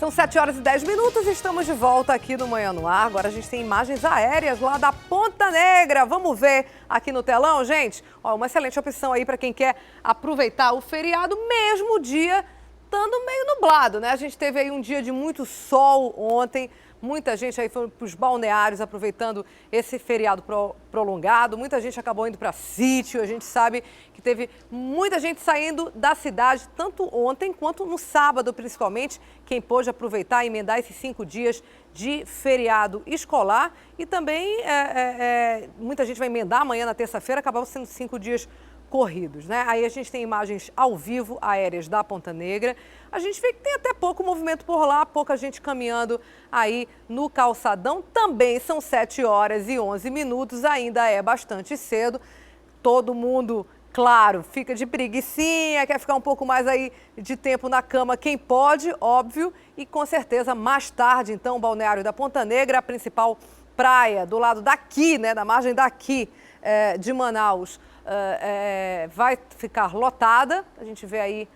São 7h10, estamos de volta aqui no Manhã no Ar. Agora a gente tem imagens aéreas lá da Ponta Negra. Vamos ver aqui no telão, gente? Ó, uma excelente opção aí para quem quer aproveitar o feriado, mesmo o dia estando meio nublado, né? A gente teve aí um dia de muito sol ontem. Muita gente aí foi para os balneários aproveitando esse feriado prolongado. Muita gente acabou indo para sítio. A gente sabe que teve muita gente saindo da cidade, tanto ontem quanto no sábado, principalmente. Quem pôde aproveitar e emendar esses 5 dias de feriado escolar. E também muita gente vai emendar amanhã na terça-feira, acabaram sendo 5 dias corridos, né? Aí a gente tem imagens ao vivo, aéreas da Ponta Negra. A gente vê que tem até pouco movimento por lá, pouca gente caminhando aí no calçadão. Também são 7h11, ainda é bastante cedo. Todo mundo, claro, fica de preguicinha, quer ficar um pouco mais aí de tempo na cama, quem pode, óbvio. E com certeza mais tarde, então, o balneário da Ponta Negra, a principal praia do lado daqui, né, da margem daqui de Manaus, vai ficar lotada. A gente vê aí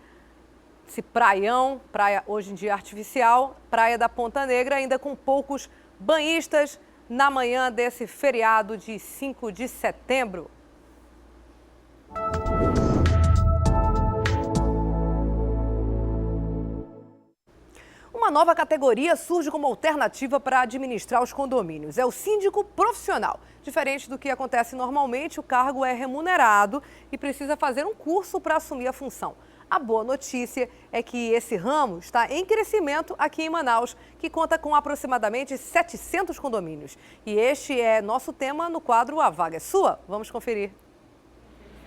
esse praião, praia hoje em dia artificial, praia da Ponta Negra, ainda com poucos banhistas na manhã desse feriado de 5 de setembro. Uma nova categoria surge como alternativa para administrar os condomínios. É o síndico profissional. Diferente do que acontece normalmente, o cargo é remunerado e precisa fazer um curso para assumir a função. A boa notícia é que esse ramo está em crescimento aqui em Manaus, que conta com aproximadamente 700 condomínios. E este é nosso tema no quadro A Vaga é Sua. Vamos conferir.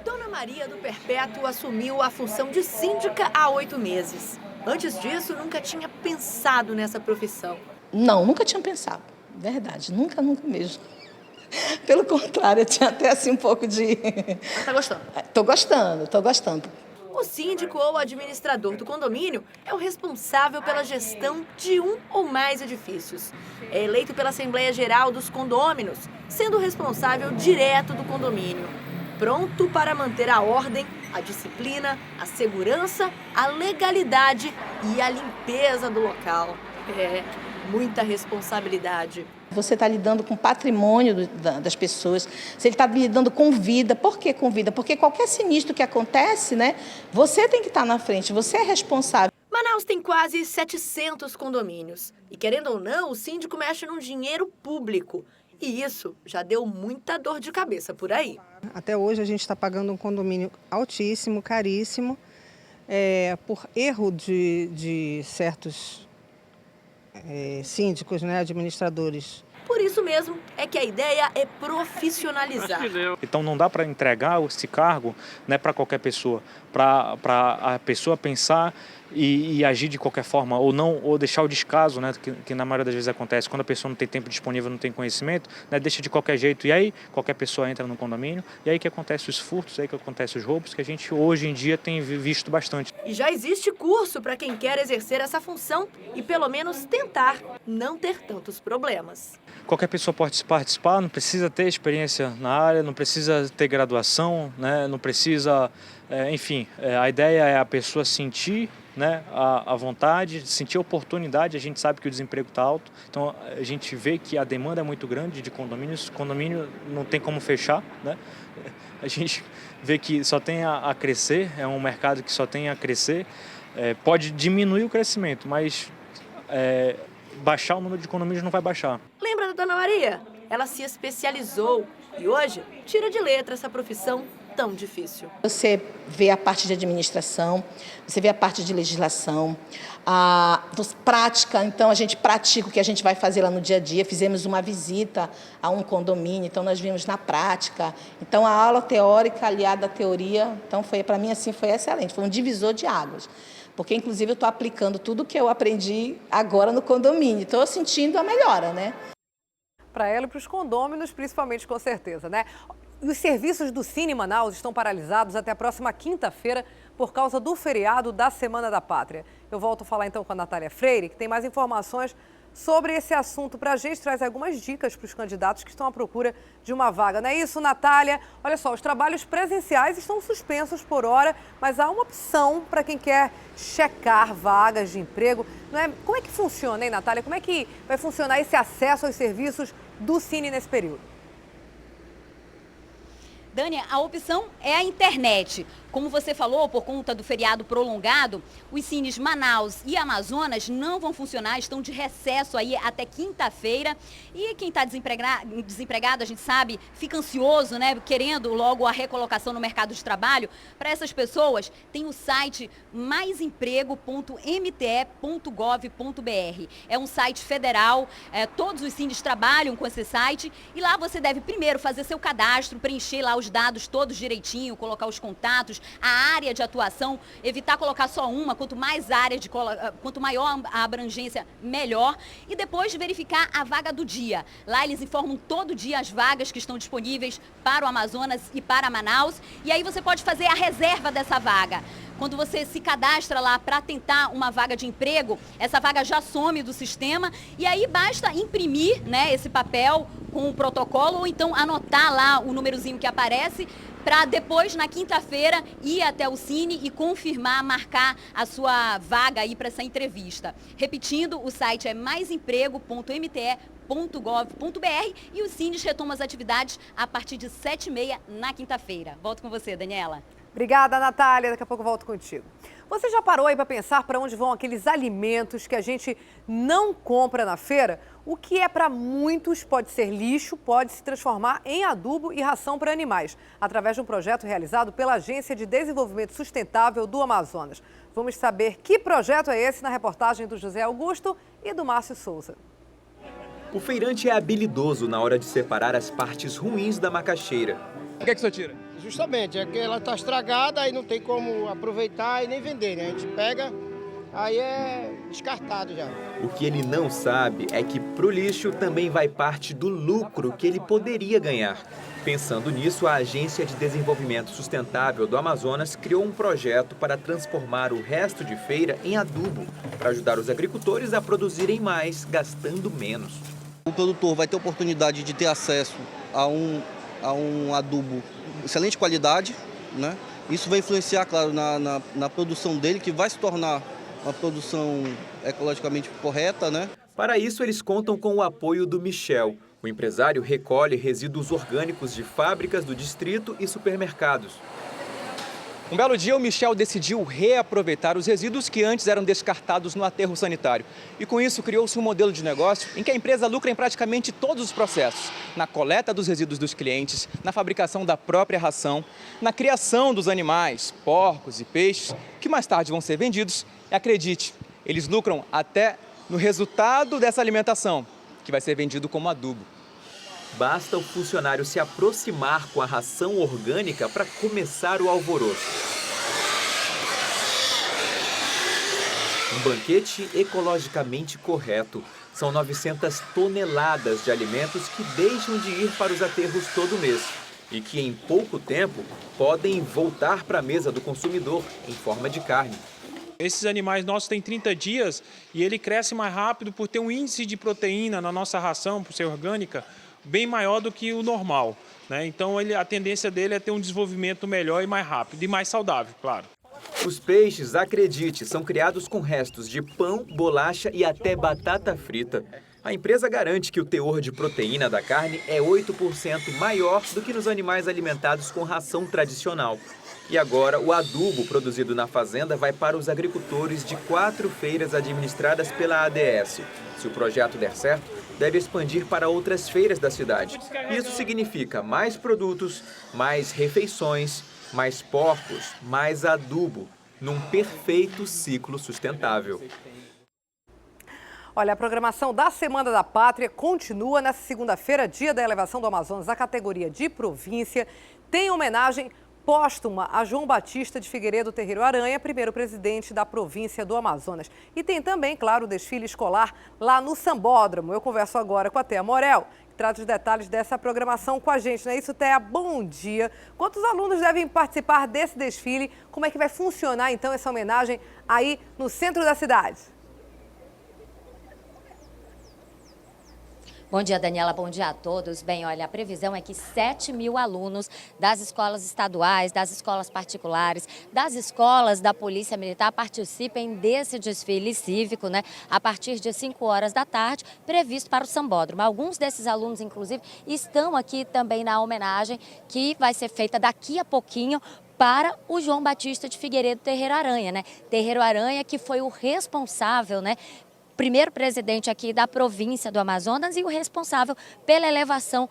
Dona Maria do Perpétuo assumiu a função de síndica há 8 meses. Antes disso, nunca tinha pensado nessa profissão. Não, nunca tinha pensado. Verdade, nunca mesmo. Pelo contrário, eu tinha até assim um pouco de... Mas tá gostando? Tô gostando. O síndico ou administrador do condomínio é o responsável pela gestão de um ou mais edifícios. É eleito pela Assembleia Geral dos Condôminos, sendo responsável direto do condomínio. Pronto para manter a ordem, a disciplina, a segurança, a legalidade e a limpeza do local. É muita responsabilidade. Você está lidando com o patrimônio das pessoas, você está lidando com vida. Por que com vida? Porque qualquer sinistro que acontece, né, você tem que estar na frente, você é responsável. Manaus tem quase 700 condomínios. E querendo ou não, o síndico mexe num dinheiro público. E isso já deu muita dor de cabeça por aí. Até hoje a gente está pagando um condomínio altíssimo, caríssimo, por erro de certos síndicos, né, administradores. Por isso mesmo é que a ideia é profissionalizar. Então não dá para entregar esse cargo, né, para qualquer pessoa, para a pessoa pensar e agir de qualquer forma, ou deixar o descaso, né, que na maioria das vezes acontece, quando a pessoa não tem tempo disponível, não tem conhecimento, né, deixa de qualquer jeito, e aí qualquer pessoa entra no condomínio, e aí que acontece os furtos, aí que acontece os roubos, que a gente hoje em dia tem visto bastante. E já existe curso para quem quer exercer essa função e pelo menos tentar não ter tantos problemas. Qualquer pessoa pode participar, não precisa ter experiência na área, não precisa ter graduação, né, não precisa, enfim, a ideia é a pessoa sentir, né, a vontade, sentir a oportunidade. A gente sabe que o desemprego está alto, então a gente vê que a demanda é muito grande de condomínios, condomínio não tem como fechar, né? A gente vê que só tem a crescer, é um mercado que só tem a crescer, pode diminuir o crescimento, mas baixar o número de condomínios não vai baixar. Lembra da Dona Maria? Ela se especializou e hoje tira de letra essa profissão tão difícil. Você vê a parte de administração, você vê a parte de legislação, a prática. Então a gente pratica o que a gente vai fazer lá no dia a dia. Fizemos uma visita a um condomínio, então nós vimos na prática. Então a aula teórica aliada à teoria, então para mim assim foi excelente, foi um divisor de águas. Porque, inclusive, eu estou aplicando tudo que eu aprendi agora no condomínio. Estou sentindo a melhora, né? Para ela e para os condôminos, principalmente, com certeza, né? Os serviços do Cine Manaus estão paralisados até a próxima quinta-feira por causa do feriado da Semana da Pátria. Eu volto a falar, então, com a Natália Freire, que tem mais informações sobre esse assunto para a gente, traz algumas dicas para os candidatos que estão à procura de uma vaga. Não é isso, Natália? Olha só, os trabalhos presenciais estão suspensos por hora, mas há uma opção para quem quer checar vagas de emprego. Não é? Como é que funciona, hein, Natália? Como é que vai funcionar esse acesso aos serviços do Cine nesse período? Dânia, a opção é a internet. Como você falou, por conta do feriado prolongado, os cines Manaus e Amazonas não vão funcionar, estão de recesso aí até quinta-feira. E quem está desempregado, a gente sabe, fica ansioso, né, querendo logo a recolocação no mercado de trabalho. Para essas pessoas, tem o site maisemprego.mte.gov.br. É um site federal, todos os cines trabalham com esse site e lá você deve primeiro fazer seu cadastro, preencher lá os dados todos direitinho, colocar os contatos, a área de atuação, evitar colocar só uma, quanto maior a abrangência, melhor. E depois verificar a vaga do dia. Lá eles informam todo dia as vagas que estão disponíveis para o Amazonas e para Manaus. E aí você pode fazer a reserva dessa vaga. Quando você se cadastra lá para tentar uma vaga de emprego, essa vaga já some do sistema e aí basta imprimir, né, esse papel com o protocolo ou então anotar lá o númerozinho que aparece para depois, na quinta-feira, ir até o Cine e confirmar, marcar a sua vaga aí para essa entrevista. Repetindo, o site é maisemprego.mte.gov.br e os Cines retomam as atividades a partir de 7h30 na quinta-feira. Volto com você, Daniela. Obrigada, Natália. Daqui a pouco eu volto contigo. Você já parou aí para pensar para onde vão aqueles alimentos que a gente não compra na feira? O que é para muitos pode ser lixo, pode se transformar em adubo e ração para animais, através de um projeto realizado pela Agência de Desenvolvimento Sustentável do Amazonas. Vamos saber que projeto é esse na reportagem do José Augusto e do Márcio Souza. O feirante é habilidoso na hora de separar as partes ruins da macaxeira. O que é que você tira? Justamente, é que ela está estragada, aí não tem como aproveitar e nem vender, né? A gente pega, aí é descartado já. O que ele não sabe é que pro lixo também vai parte do lucro que ele poderia ganhar. Pensando nisso, a Agência de Desenvolvimento Sustentável do Amazonas criou um projeto para transformar o resto de feira em adubo, para ajudar os agricultores a produzirem mais, gastando menos. O produtor vai ter oportunidade de ter acesso a um adubo de excelente qualidade, né? Isso vai influenciar, claro, na produção dele, que vai se tornar uma produção ecologicamente correta, né? Para isso, eles contam com o apoio do Michel. O empresário recolhe resíduos orgânicos de fábricas do distrito e supermercados. Um belo dia, o Michel decidiu reaproveitar os resíduos que antes eram descartados no aterro sanitário. E com isso, criou-se um modelo de negócio em que a empresa lucra em praticamente todos os processos. Na coleta dos resíduos dos clientes, na fabricação da própria ração, na criação dos animais, porcos e peixes, que mais tarde vão ser vendidos. E acredite, eles lucram até no resultado dessa alimentação, que vai ser vendido como adubo. Basta o funcionário se aproximar com a ração orgânica para começar o alvoroço. Um banquete ecologicamente correto. São 900 toneladas de alimentos que deixam de ir para os aterros todo mês e que em pouco tempo podem voltar para a mesa do consumidor em forma de carne. Esses animais nossos têm 30 dias e ele cresce mais rápido por ter um índice de proteína na nossa ração, por ser orgânica, bem maior do que o normal, né? Então a tendência dele é ter um desenvolvimento melhor e mais rápido e mais saudável, claro. Os peixes, acredite, são criados com restos de pão, bolacha e até batata frita. A empresa garante que o teor de proteína da carne é 8% maior do que nos animais alimentados com ração tradicional. E agora, o adubo produzido na fazenda vai para os agricultores de 4 feiras administradas pela ADS. Se o projeto der certo, deve expandir para outras feiras da cidade. Isso significa mais produtos, mais refeições, mais porcos, mais adubo, num perfeito ciclo sustentável. Olha, a programação da Semana da Pátria continua nesta segunda-feira, dia da elevação do Amazonas à categoria de província. Tem homenagem póstuma a João Batista de Figueiredo Terreiro Aranha, primeiro presidente da província do Amazonas. E tem também, claro, o desfile escolar lá no Sambódromo. Eu converso agora com a Thea Morel, que traz os detalhes dessa programação com a gente. Não é isso, Thea? Bom dia. Quantos alunos devem participar desse desfile? Como é que vai funcionar, então, essa homenagem aí no centro da cidade? Bom dia, Daniela. Bom dia a todos. Bem, olha, a previsão é que 7.000 alunos das escolas estaduais, das escolas particulares, das escolas da Polícia Militar participem desse desfile cívico, né, a partir de 5 horas da tarde, previsto para o Sambódromo. Alguns desses alunos, inclusive, estão aqui também na homenagem que vai ser feita daqui a pouquinho para o João Batista de Figueiredo Terreiro Aranha, né? Terreiro Aranha, que foi o responsável, né, primeiro presidente aqui da província do Amazonas e o responsável pela elevação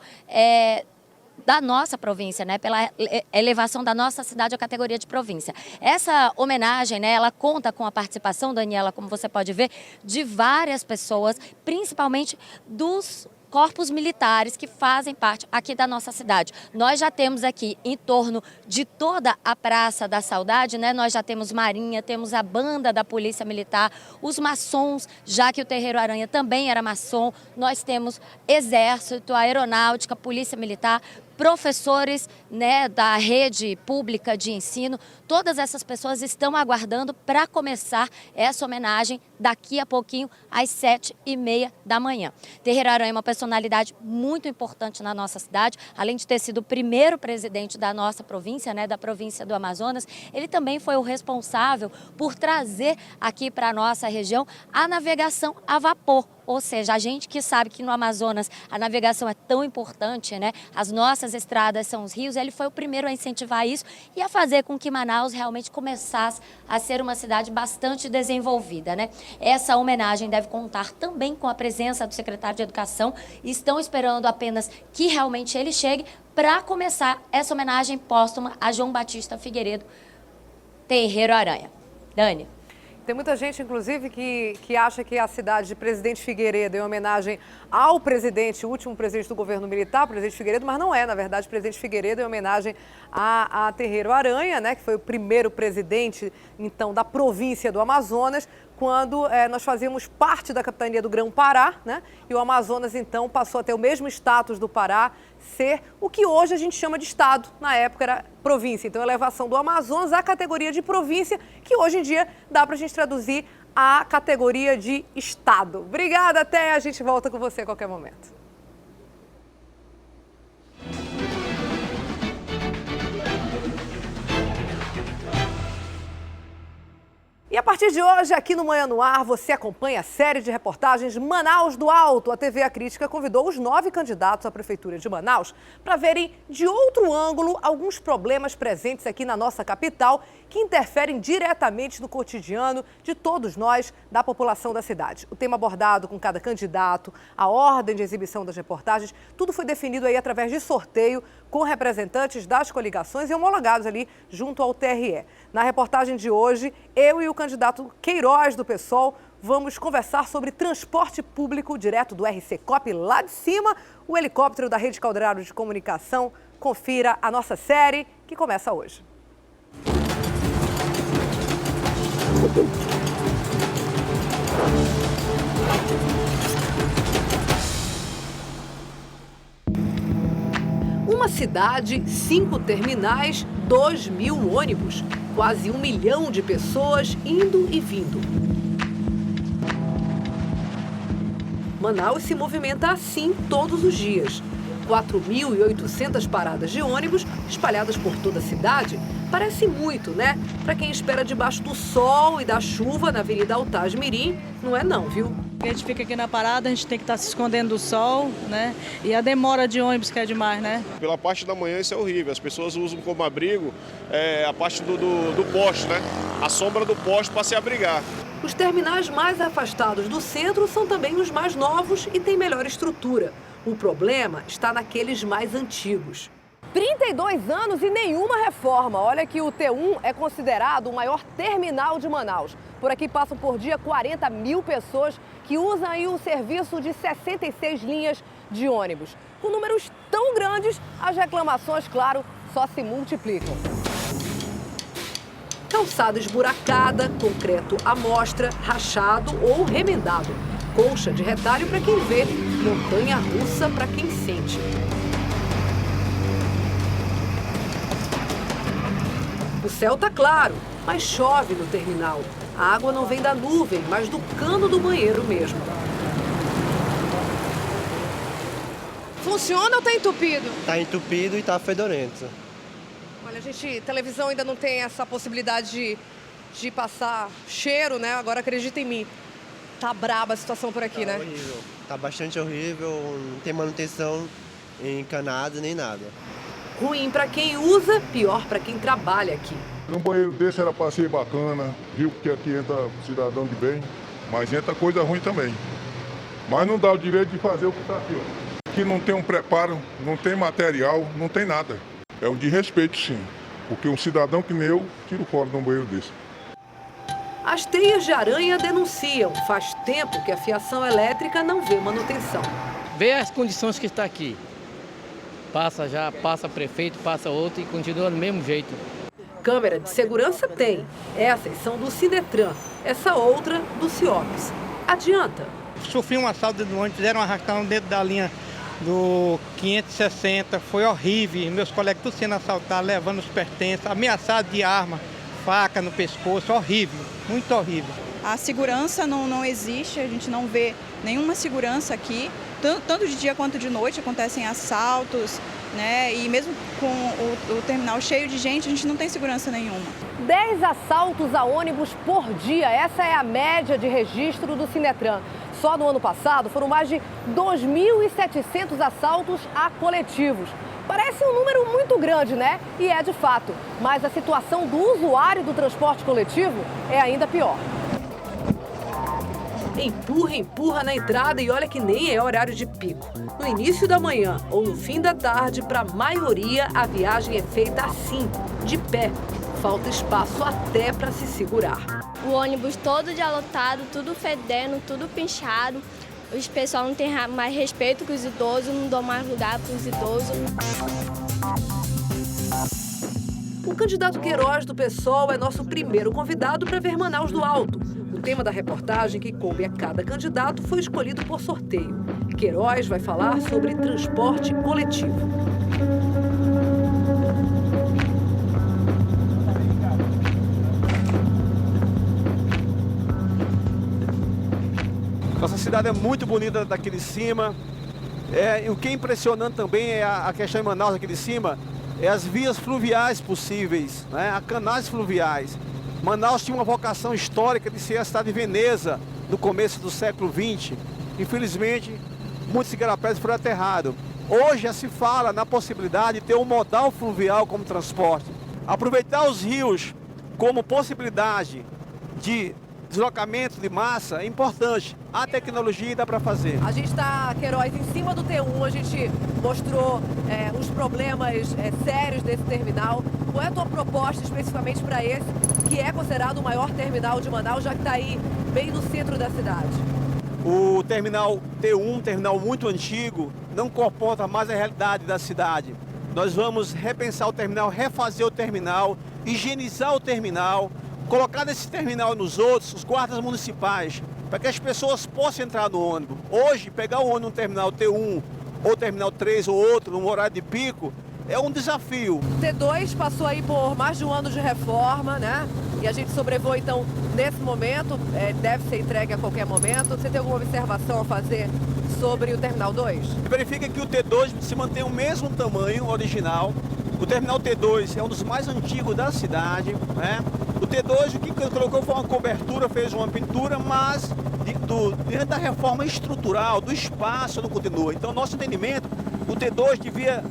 da nossa província, né, pela elevação da nossa cidade à categoria de província. Essa homenagem, né, ela conta com a participação, Daniela, como você pode ver, de várias pessoas, principalmente dos corpos militares que fazem parte aqui da nossa cidade. Nós já temos aqui em torno de toda a Praça da Saudade, né? Nós já temos Marinha, temos a banda da Polícia Militar, os maçons, já que o Terreiro Aranha também era maçom, nós temos Exército, Aeronáutica, Polícia Militar, professores, né, da rede pública de ensino, todas essas pessoas estão aguardando para começar essa homenagem daqui a pouquinho, às 7h30 da manhã. Terreiro Aranha é uma personalidade muito importante na nossa cidade, além de ter sido o primeiro presidente da nossa província, né, da província do Amazonas, ele também foi o responsável por trazer aqui para a nossa região a navegação a vapor. Ou seja, a gente que sabe que no Amazonas a navegação é tão importante, né? As nossas estradas são os rios, ele foi o primeiro a incentivar isso e a fazer com que Manaus realmente começasse a ser uma cidade bastante desenvolvida, né? Essa homenagem deve contar também com a presença do secretário de Educação. Estão esperando apenas que realmente ele chegue para começar essa homenagem póstuma a João Batista Figueiredo Terreiro Aranha. Dani. Tem muita gente, inclusive, que acha que a cidade de Presidente Figueiredo é em homenagem ao presidente, o último presidente do governo militar, o presidente Figueiredo, mas não é, na verdade, Presidente Figueiredo é em homenagem a Terreiro Aranha, né, que foi o primeiro presidente, então, da província do Amazonas, quando nós fazíamos parte da capitania do Grão-Pará, né, e o Amazonas, então, passou a ter o mesmo status do Pará, ser o que hoje a gente chama de estado, na época era província. Então, elevação do Amazonas à categoria de província, que hoje em dia dá para a gente traduzir a categoria de estado. Obrigada, até a gente volta com você a qualquer momento. E a partir de hoje, aqui no Manhã no Ar, você acompanha a série de reportagens Manaus do Alto. A TV A Crítica convidou os 9 candidatos à Prefeitura de Manaus para verem de outro ângulo alguns problemas presentes aqui na nossa capital que interferem diretamente no cotidiano de todos nós, da população da cidade. O tema abordado com cada candidato, a ordem de exibição das reportagens, tudo foi definido aí através de sorteio com representantes das coligações e homologados ali junto ao TRE. Na reportagem de hoje, eu e o candidato Queiroz do PSOL vamos conversar sobre transporte público direto do RC Cop lá de cima, o helicóptero da Rede Calderaro de Comunicação. Confira a nossa série que começa hoje. Uma cidade, 5 terminais, 2.000 ônibus, quase 1 milhão de pessoas indo e vindo. Manaus se movimenta assim todos os dias. 4.800 paradas de ônibus espalhadas por toda a cidade. Parece muito, né? Para quem espera debaixo do sol e da chuva na Avenida Altaz Mirim, não é não, viu? A gente fica aqui na parada, a gente tem que estar se escondendo do sol, né? E a demora de ônibus que é demais, né? Pela parte da manhã isso é horrível, as pessoas usam como abrigo a parte do poste, né? A sombra do poste para se abrigar. Os terminais mais afastados do centro são também os mais novos e têm melhor estrutura. O problema está naqueles mais antigos. 32 anos e nenhuma reforma. Olha que o T1 é considerado o maior terminal de Manaus. Por aqui passam por dia 40.000 pessoas que usam aí o serviço de 66 linhas de ônibus. Com números tão grandes, as reclamações, claro, só se multiplicam. Calçada esburacada, concreto à mostra, rachado ou remendado. Colcha de retalho para quem vê, montanha-russa para quem sente. O céu está claro, mas chove no terminal. A água não vem da nuvem, mas do cano do banheiro mesmo. Funciona ou tá entupido? Tá entupido e tá fedorento. Olha, televisão ainda não tem essa possibilidade de passar cheiro, né? Agora acredita em mim. Tá braba a situação por aqui, né? Horrível. Tá bastante horrível, não tem manutenção encanada nem nada. Ruim para quem usa, pior para quem trabalha aqui. Um banheiro desse era para ser bacana, viu? Porque aqui entra cidadão de bem, mas entra coisa ruim também. Mas não dá o direito de fazer o que está aqui, ó. Aqui não tem um preparo, não tem material, não tem nada. É um desrespeito, sim. Porque um cidadão que nem eu tiro fora de um banheiro desse. As teias de aranha denunciam. Faz tempo que a fiação elétrica não vê manutenção. Vê as condições que está aqui. Passa prefeito, passa outro e continua do mesmo jeito. Câmera de segurança tem. Essas são do Sinetran, essa outra do CIOPS. Adianta. Sofri um assalto dentro do ônibus, fizeram um arrastão dentro da linha do 560, foi horrível. Meus colegas todos sendo assaltados, levando os pertences, ameaçados de arma, faca no pescoço, horrível, muito horrível. A segurança não existe, a gente não vê nenhuma segurança aqui. Tanto de dia quanto de noite acontecem assaltos, né? E mesmo com o terminal cheio de gente, a gente não tem segurança nenhuma. 10 assaltos a ônibus por dia, essa é a média de registro do Sinetran. Só no ano passado foram mais de 2.700 assaltos a coletivos. Parece um número muito grande, né? E é de fato. Mas a situação do usuário do transporte coletivo é ainda pior. Empurra na entrada e olha que nem é horário de pico. No início da manhã ou no fim da tarde, para a maioria, a viagem é feita assim, de pé. Falta espaço até para se segurar. O ônibus todo dia lotado, tudo fedendo, tudo pinchado. Os pessoal não tem mais respeito com os idosos, não dão mais lugar para os idosos. O candidato Queiroz do PSOL é nosso primeiro convidado para ver Manaus do Alto. O tema da reportagem que coube a cada candidato foi escolhido por sorteio. Queiroz vai falar sobre transporte coletivo. Nossa cidade é muito bonita daqui de cima. E o que é impressionante também é a questão em Manaus aqui de cima, é as vias fluviais possíveis, né? As canais fluviais. Manaus tinha uma vocação histórica de ser a cidade de Veneza no começo do século XX. Infelizmente, muitos igarapés foram aterrados. Hoje já se fala na possibilidade de ter um modal fluvial como transporte. Aproveitar os rios como possibilidade de deslocamento de massa é importante. A tecnologia dá para fazer. A gente está, Queiroz, em cima do T1, a gente mostrou os problemas sérios desse terminal. Qual é a tua proposta especificamente para esse, que é considerado o maior terminal de Manaus, já que está aí bem no centro da cidade? O terminal T1, terminal muito antigo, não comporta mais a realidade da cidade. Nós vamos repensar o terminal, refazer o terminal, higienizar o terminal, colocar nesse terminal e nos outros os guardas municipais, para que as pessoas possam entrar no ônibus. Hoje, pegar o ônibus no terminal T1 ou terminal 3 ou outro, num horário de pico, é um desafio. O T2 passou aí por mais de um ano de reforma, né? E a gente sobrevoa, então, nesse momento, deve ser entregue a qualquer momento. Você tem alguma observação a fazer sobre o terminal 2? Verifica que o T2 se mantém o mesmo tamanho original. O terminal T2 é um dos mais antigos da cidade, né? O T2, o que colocou foi uma cobertura, fez uma pintura, mas diante da reforma estrutural, do espaço não continua. Então, nosso entendimento, o T2 devia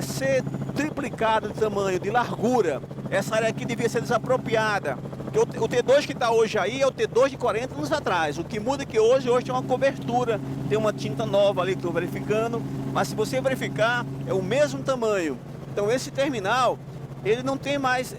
ser triplicado de tamanho, de largura. Essa área aqui devia ser desapropriada. Porque o T2 que está hoje aí é o T2 de 40 anos atrás. O que muda é que hoje tem uma cobertura, tem uma tinta nova ali que estou verificando, mas se você verificar, é o mesmo tamanho. Então esse terminal, ele não tem mais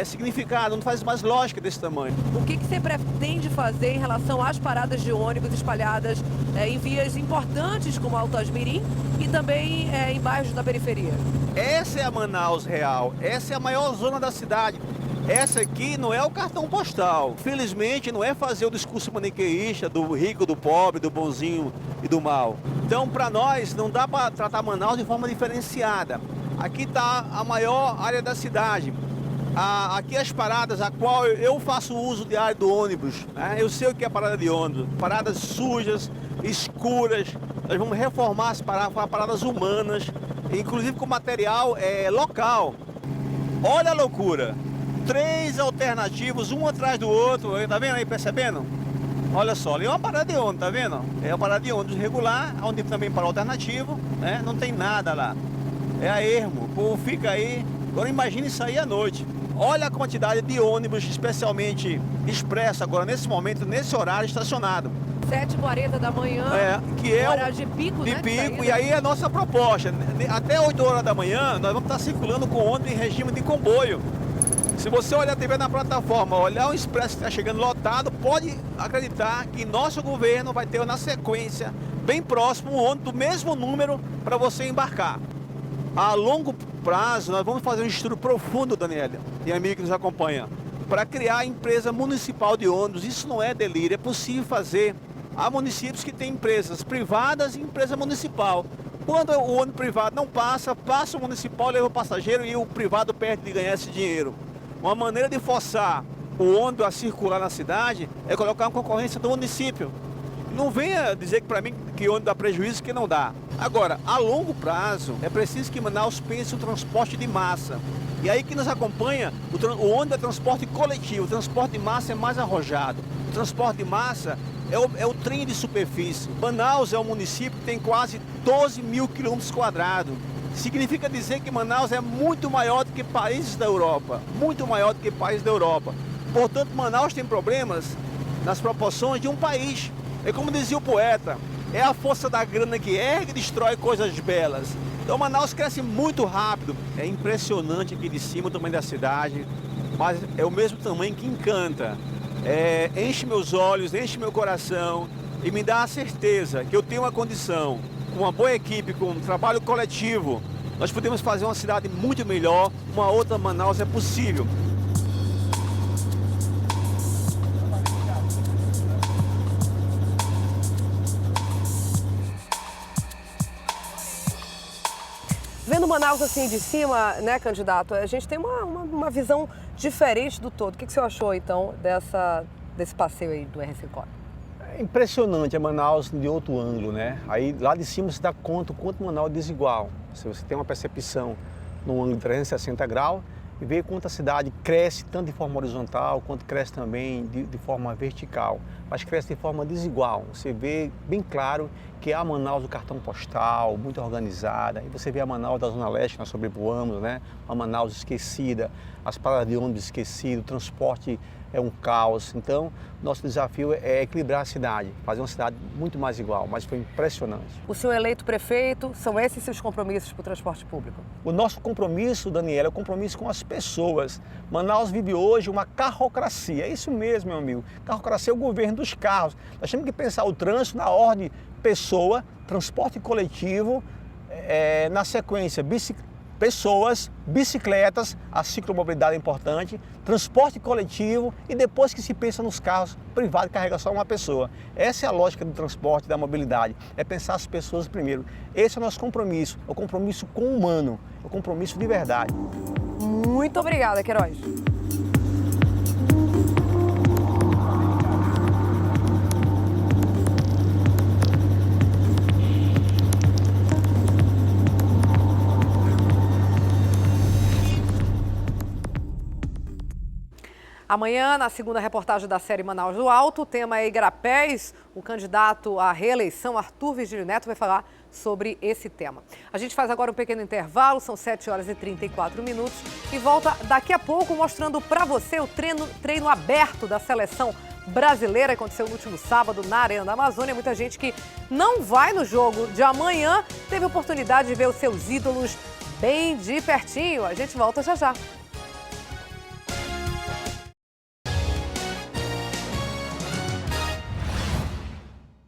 significado, não faz mais lógica desse tamanho. O que você pretende fazer em relação às paradas de ônibus espalhadas em vias importantes como Alto Asmirim e também em bairros da periferia? Essa é a Manaus real, essa é a maior zona da cidade. Essa aqui não é o cartão postal. Felizmente não é fazer o discurso maniqueísta do rico, do pobre, do bonzinho e do mal. Então para nós não dá para tratar Manaus de forma diferenciada. Aqui está a maior área da cidade. Aqui as paradas, a qual eu faço uso diário do ônibus. Né? Eu sei o que é parada de ônibus. Paradas sujas, escuras, Nós vamos reformar as paradas humanas, inclusive com material local. Olha a loucura. 3 alternativos, um atrás do outro. Tá vendo aí, percebendo? Olha só, ali é uma parada de ônibus, tá vendo? É uma parada de ônibus regular, onde também para alternativo, né? Não tem nada lá. É a ermo, o povo fica aí. Agora imagine isso aí à noite. Olha a quantidade de ônibus, especialmente expresso, agora nesse momento, nesse horário, estacionado. 7h40 da manhã, que é horário de pico, de né? pico, e aí é a nossa proposta. Até 8 horas da manhã, nós vamos estar circulando com ônibus em regime de comboio. Se você olhar a TV na plataforma, olhar o expresso que está chegando lotado, pode acreditar que nosso governo vai ter na sequência, bem próximo, um ônibus do mesmo número para você embarcar. A longo prazo, nós vamos fazer um estudo profundo, Daniela, e amigo que nos acompanha, para criar a empresa municipal de ônibus. Isso não é delírio, é possível fazer. Há municípios que têm empresas privadas e empresa municipal. Quando o ônibus privado não passa, passa o municipal, leva o passageiro e o privado perde de ganhar esse dinheiro. Uma maneira de forçar o ônibus a circular na cidade é colocar uma concorrência do município. Não venha dizer para mim que o ônibus dá prejuízo, que não dá. Agora, a longo prazo, é preciso que Manaus pense no transporte de massa. E aí que nos acompanha, o ônibus é transporte coletivo, o transporte de massa é mais arrojado. O transporte de massa é o trem de superfície. Manaus é um município que tem quase 12 mil quilômetros quadrados. Significa dizer que Manaus é muito maior do que países da Europa. Muito maior do que países da Europa. Portanto, Manaus tem problemas nas proporções de um país. É como dizia o poeta, é a força da grana que ergue e destrói coisas belas. Então Manaus cresce muito rápido. É impressionante aqui de cima o tamanho da cidade, mas é o mesmo tamanho que encanta. Enche meus olhos, enche meu coração e me dá a certeza que eu tenho uma condição, com uma boa equipe, com um trabalho coletivo, nós podemos fazer uma cidade muito melhor, uma outra Manaus é possível. Vendo Manaus assim de cima, né, candidato, a gente tem uma visão diferente do todo. O que o senhor achou, então, desse passeio aí do RC4? É impressionante a Manaus de outro ângulo, né? Aí lá de cima você dá conta o quanto Manaus é desigual. Se você tem uma percepção num ângulo de 360 graus e vê quanto a cidade cresce tanto de forma horizontal quanto cresce também de forma vertical, mas cresce de forma desigual. Você vê bem claro que é a Manaus do cartão postal, muito organizada, e você vê a Manaus da Zona Leste, que nós sobrevoamos, né? A Manaus esquecida, as paradas de ônibus esquecidas, o transporte é um caos. Então, nosso desafio é equilibrar a cidade, fazer uma cidade muito mais igual, mas foi impressionante. O senhor eleito prefeito, são esses seus compromissos para o transporte público? O nosso compromisso, Daniela, é o compromisso com as pessoas. Manaus vive hoje uma carrocracia, é isso mesmo, meu amigo. Carrocracia é o governo dos carros. Nós temos que pensar o trânsito na ordem pessoa, transporte coletivo, na sequência pessoas, bicicletas, a ciclomobilidade é importante, transporte coletivo e depois que se pensa nos carros privados que carregam só uma pessoa. Essa é a lógica do transporte, da mobilidade, é pensar as pessoas primeiro. Esse é o nosso compromisso, é o compromisso com o humano, é o compromisso de verdade. Muito obrigada, Queiroz. Amanhã, na segunda reportagem da série Manaus do Alto, o tema é Igarapés. O candidato à reeleição, Arthur Virgílio Neto, vai falar sobre esse tema. A gente faz agora um pequeno intervalo, são 7h34 e volta daqui a pouco mostrando para você o treino aberto da seleção brasileira, que aconteceu no último sábado na Arena da Amazônia. Muita gente que não vai no jogo de amanhã teve a oportunidade de ver os seus ídolos bem de pertinho. A gente volta já já.